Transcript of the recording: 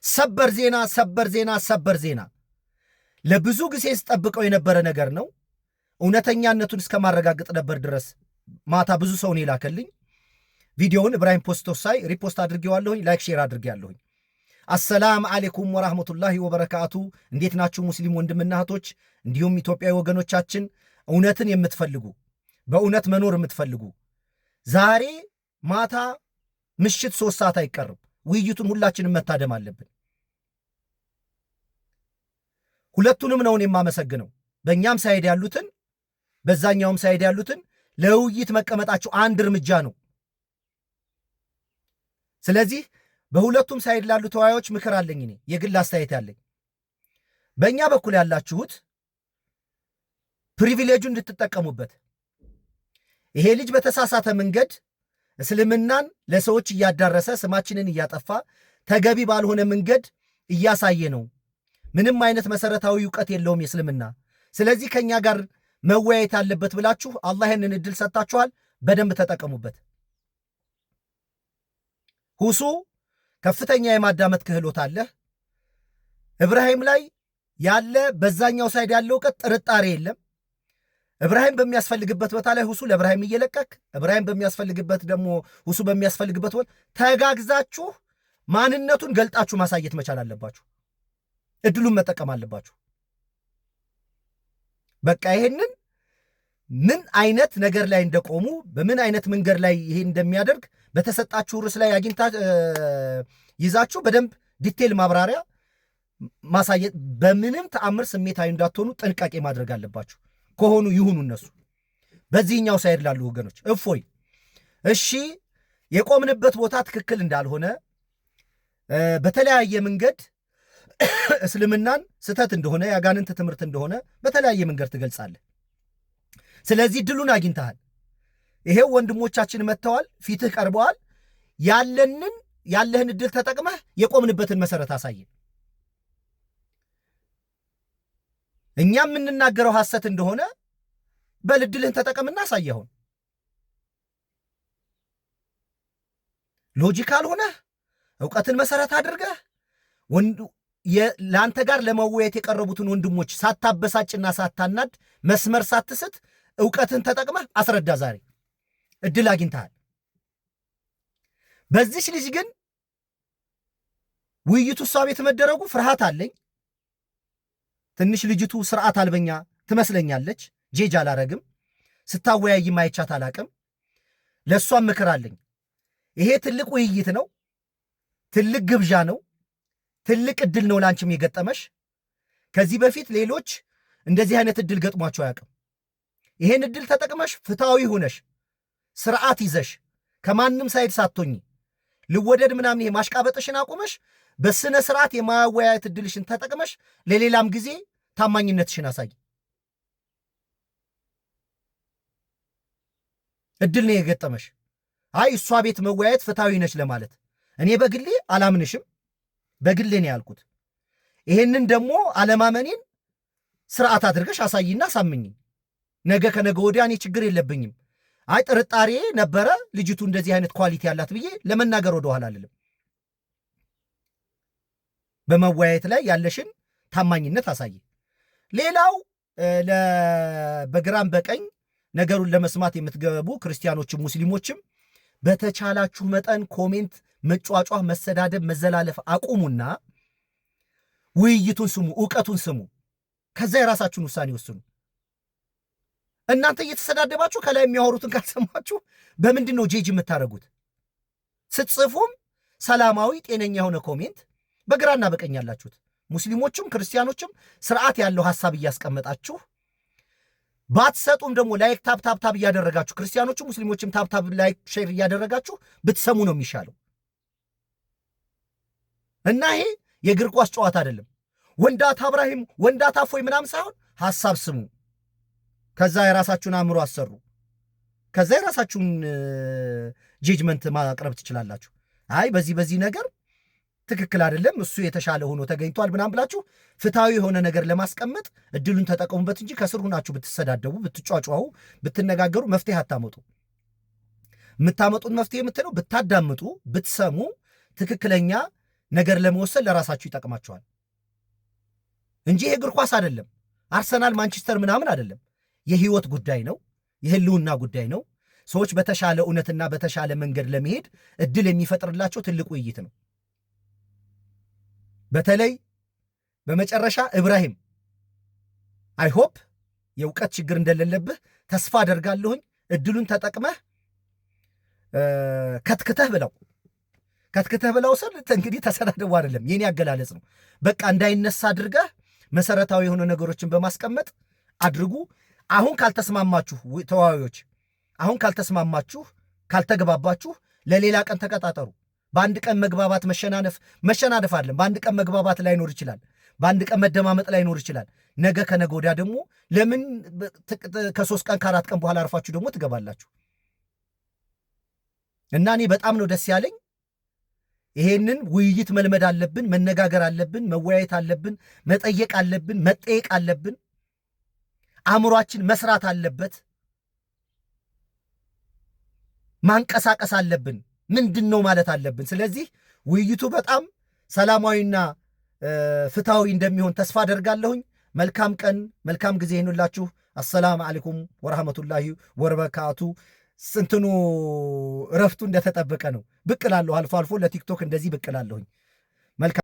ሰበር ዜና ለብዙ ጊዜ ስጠብቀው የነበረ ነገር ነው። እውነተኛነቱን እስከማረጋግጥ ነበር ድረስ ማታ ብዙ ሰው ነው የላከልኝ። ቪዲዮውን ኢብራሂም ፖስቶስ ሳይ ሪፖስት አድርጌዋለሁኝ፣ ላይክ ሼር አድርጌያለሁኝ። አሰላም አለይኩም ወራህመቱላሂ ወበረካቱ። እንዴት ናችሁ ሙስሊም ወንድምና እህቶች፣ እንዲሁም ኢትዮጵያዊ ወገኖቻችን፣ እውነትን የምትፈልጉ በእውነት መኖር የምትፈልጉ ዛሬ ማታ ምሽት 3 ሰዓት አይቀርም ውይይቱን ሁላችንም መታደም አለብን። ሁለቱንም ነው የማመሰግነው፣ በእኛም ሳይድ ያሉትን በዛኛውም ሳይድ ያሉትን ለውይይት መቀመጣቸው አንድ እርምጃ ነው። ስለዚህ በሁለቱም ሳይድ ላሉ ተወያዮች ምክር አለኝ፣ እኔ የግል አስተያየት ያለኝ። በእኛ በኩል ያላችሁት ፕሪቪሌጁን እንድትጠቀሙበት፣ ይሄ ልጅ በተሳሳተ መንገድ እስልምናን ለሰዎች እያዳረሰ ስማችንን እያጠፋ ተገቢ ባልሆነ መንገድ እያሳየ ነው። ምንም አይነት መሰረታዊ እውቀት የለውም የእስልምና። ስለዚህ ከኛ ጋር መወያየት አለበት ብላችሁ አላህ ይህንን እድል ሰጥታችኋል፣ በደንብ ተጠቀሙበት። ሁሱ ከፍተኛ የማዳመጥ ክህሎት አለህ። ኢብራሂም ላይ ያለ በዛኛው ሳይድ ያለው እውቀት ጥርጣሬ የለም። ኢብራሂም በሚያስፈልግበት ቦታ ላይ ሁሱ ለኢብራሂም እየለቀክ፣ ኢብራሂም በሚያስፈልግበት ደግሞ ሁሱ በሚያስፈልግበት ቦታ ተጋግዛችሁ ማንነቱን ገልጣችሁ ማሳየት መቻል አለባችሁ። እድሉን መጠቀም አለባችሁ። በቃ ይሄንን ምን አይነት ነገር ላይ እንደቆሙ በምን አይነት መንገድ ላይ ይሄ እንደሚያደርግ በተሰጣችሁ ርዕስ ላይ አግኝታ ይዛችሁ በደንብ ዲቴል ማብራሪያ ማሳየት። በምንም ተአምር ስሜታዊ እንዳትሆኑ ጥንቃቄ ማድረግ አለባችሁ። ከሆኑ ይሁኑ እነሱ። በዚህኛው ሳይድ ላሉ ወገኖች እፎይ፣ እሺ የቆምንበት ቦታ ትክክል እንዳልሆነ በተለያየ መንገድ እስልምናን ስተት እንደሆነ ያጋንንት ትምህርት እንደሆነ በተለያየ መንገድ ትገልጻለህ። ስለዚህ ድሉን አግኝተሃል። ይሄው ወንድሞቻችን መጥተዋል፣ ፊትህ ቀርበዋል። ያለህን እድል ተጠቅመህ የቆምንበትን መሰረት አሳየን። እኛ የምንናገረው ሐሰት እንደሆነ በልድልህን ተጠቀምና አሳየኸውን። ሎጂካል ሆነህ ዕውቀትን መሰረት አድርገህ ለአንተ ጋር ለመወያየት የቀረቡትን ወንድሞች ሳታበሳጭና ሳታናድ መስመር ሳትስት ዕውቀትን ተጠቅመህ አስረዳ። ዛሬ እድል አግኝተሃል። በዚች ልጅ ግን ውይይቱ እሷ ቤት መደረጉ ፍርሃት አለኝ። ትንሽ ልጅቱ ስርዓት አልበኛ ትመስለኛለች። ጄጅ አላረግም፣ ስታወያይ ማይቻት አላቅም። ለእሷም ምክር አለኝ። ይሄ ትልቅ ውይይት ነው፣ ትልቅ ግብዣ ነው፣ ትልቅ እድል ነው ላንቺም የገጠመሽ። ከዚህ በፊት ሌሎች እንደዚህ አይነት እድል ገጥሟቸው አያውቅም። ይሄን እድል ተጠቅመሽ ፍትሃዊ ሆነሽ ስርዓት ይዘሽ ከማንም ሳይድ ሳትሆኚ ልወደድ ምናምን ይሄ ማሽቃበጥሽን አቁመሽ በስነ ስርዓት የማወያየት እድልሽን ተጠቅመሽ ለሌላም ጊዜ ታማኝነትሽን አሳይ። እድል ነው የገጠመሽ። አይ እሷ ቤት መወያየት ፍትሃዊ ነች ለማለት እኔ በግሌ አላምንሽም። በግሌ ነው ያልኩት። ይሄንን ደግሞ አለማመኔን ስርዓት አድርገሽ አሳይና ሳምኝ። ነገ ከነገ ወዲያ እኔ ችግር የለብኝም። አይ ጥርጣሬ ነበረ ልጅቱ እንደዚህ አይነት ኳሊቲ ያላት ብዬ ለመናገር ወደኋላ አልልም። በመወያየት ላይ ያለሽን ታማኝነት አሳይ። ሌላው በግራም በቀኝ ነገሩን ለመስማት የምትገቡ ክርስቲያኖችም ሙስሊሞችም በተቻላችሁ መጠን ኮሜንት መጫጫህ፣ መሰዳደብ፣ መዘላለፍ አቁሙና ውይይቱን ስሙ፣ ዕውቀቱን ስሙ። ከዛ የራሳችሁን ውሳኔ ወስኑ። እናንተ እየተሰዳደባችሁ ከላይ የሚያወሩትን ካልሰማችሁ በምንድን ነው ጄጅ የምታደርጉት? ስትጽፉም ሰላማዊ ጤነኛ የሆነ ኮሜንት በግራና በቀኝ ያላችሁት ሙስሊሞችም ክርስቲያኖችም ስርዓት ያለው ሐሳብ እያስቀመጣችሁ ባትሰጡም ደግሞ ላይክ ታፕ እያደረጋችሁ ክርስቲያኖችም ሙስሊሞችም ታፕ ላይክ ሼር እያደረጋችሁ ብትሰሙ ነው የሚሻለው። እና ይሄ የእግር ኳስ ጨዋታ አይደለም። ወንዳታ እብራሂም ወንዳታ ፎይ ምናምን ሳይሆን ሐሳብ ስሙ። ከዛ የራሳችሁን አእምሮ አሰሩ። ከዛ የራሳችሁን ጄጅመንት ማቅረብ ትችላላችሁ። አይ በዚህ ነገር ትክክል አይደለም እሱ የተሻለ ሆኖ ተገኝቷል ምናምን ብላችሁ ፍትሃዊ የሆነ ነገር ለማስቀመጥ እድሉን ተጠቀሙበት እንጂ ከስር ሆናችሁ ብትሰዳደቡ፣ ብትጫጫው፣ ብትነጋገሩ መፍትሄ አታመጡ። የምታመጡት መፍትሄ የምትለው ብታዳምጡ፣ ብትሰሙ፣ ትክክለኛ ነገር ለመወሰን ለራሳችሁ ይጠቅማችኋል እንጂ ይሄ እግር ኳስ አይደለም። አርሰናል ማንቸስተር ምናምን አይደለም። የህይወት ጉዳይ ነው። የህልውና ጉዳይ ነው። ሰዎች በተሻለ እውነትና በተሻለ መንገድ ለመሄድ እድል የሚፈጥርላቸው ትልቅ ውይይት ነው። በተለይ በመጨረሻ ኢብራሂም አይሆፕ የእውቀት ችግር እንደሌለብህ ተስፋ አደርጋለሁኝ። እድሉን ተጠቅመህ ከትክተህ ብለው ስል እንግዲህ ተሰዳደቡ አይደለም፣ የኔ አገላለጽ ነው። በቃ እንዳይነሳ አድርገህ መሰረታዊ የሆኑ ነገሮችን በማስቀመጥ አድርጉ። አሁን ካልተስማማችሁ ተዋዮች፣ አሁን ካልተስማማችሁ ካልተግባባችሁ ለሌላ ቀን ተቀጣጠሩ። በአንድ ቀን መግባባት መሸናነፍ አይደለም። በአንድ ቀን መግባባት ላይኖር ይችላል። በአንድ ቀን መደማመጥ ላይኖር ይችላል። ነገ ከነገ ወዲያ ደግሞ ለምን ከ3 ቀን ከ4 ቀን በኋላ አርፋችሁ ደግሞ ትገባላችሁ? እና እኔ በጣም ነው ደስ ያለኝ። ይሄንን ውይይት መልመድ አለብን፣ መነጋገር አለብን፣ መወያየት አለብን፣ መጠየቅ አለብን፣ መጠየቅ አለብን። አእምሯችን መስራት አለበት፣ ማንቀሳቀስ አለብን። ምንድን ነው ማለት አለብን። ስለዚህ ውይይቱ በጣም ሰላማዊና ፍትሃዊ እንደሚሆን ተስፋ አደርጋለሁኝ። መልካም ቀን፣ መልካም ጊዜ ይሁንላችሁ። አሰላም አለይኩም ወረህመቱላሂ ወበረካቱ። ስንትኑ እረፍቱ እንደተጠበቀ ነው። ብቅ እላለሁ፣ አልፎ አልፎ ለቲክቶክ እንደዚህ ብቅ እላለሁኝ።